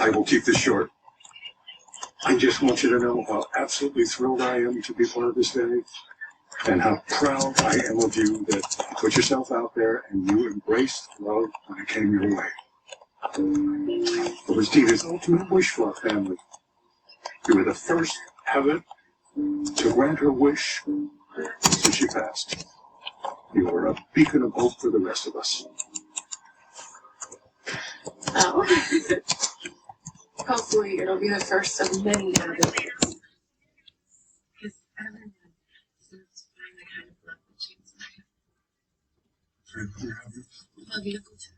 I will keep this short. I just want you to know how absolutely thrilled I am to be part of this day, and how proud I am of you that you put yourself out there and you embraced love when it came your way. It was Tina's ultimate wish for our family. You were the first heaven to grant her wish since she passed. You were a beacon of hope for the rest of us. Oh. Hopefully it'll be the first of many others. Because everyone deserves to find the kind of love that she inspired. Love you, Uncle Ted.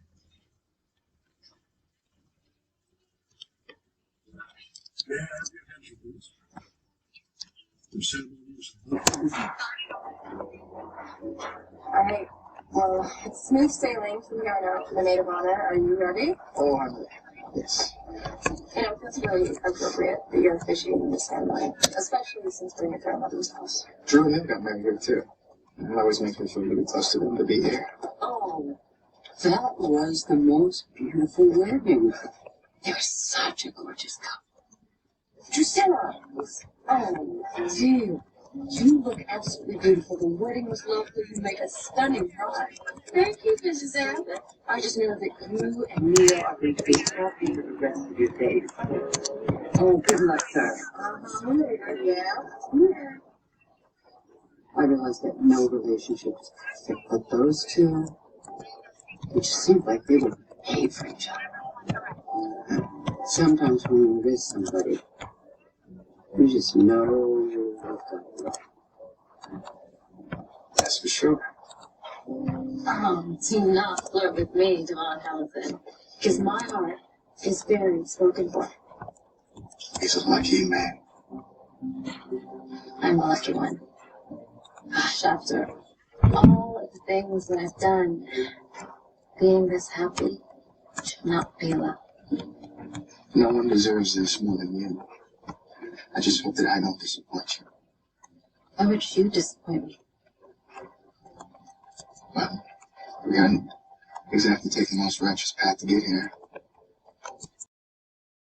May I have your attention, please? Alright, well, it's smooth sailing from here on out for the maid of honor. Are you ready? Oh, I'm ready. Yes. You know, it's really appropriate that you're officiating in this ceremony, especially since we're in your grandmother's house. Drew and Lynn got married here, too. And it always makes me feel really close to them to be here. Oh, that was the most beautiful wedding. They were such a gorgeous couple. Drusilla! Oh, dear. You look absolutely beautiful. The wedding was lovely. You make a stunning bride. Thank you, Mrs. Abbott. I just know that you and Neil are going to be happy for the rest of your days. Oh, good luck, sir. Yeah. I realize that no relationship is perfect, but those two, it just seemed like they were made for each other. Sometimes when you're with somebody, you just know you've got love. That's for sure. Do not flirt with me, Devon Hamilton, because my heart is very spoken for. He's a lucky man. I'm the lucky one. Gosh, after all of the things that I've done, being this happy should not be allowed. No one deserves this more than you. I just hope that I don't disappoint you. Why would you disappoint me? Well, we hadn't exactly taken the most righteous path to get here.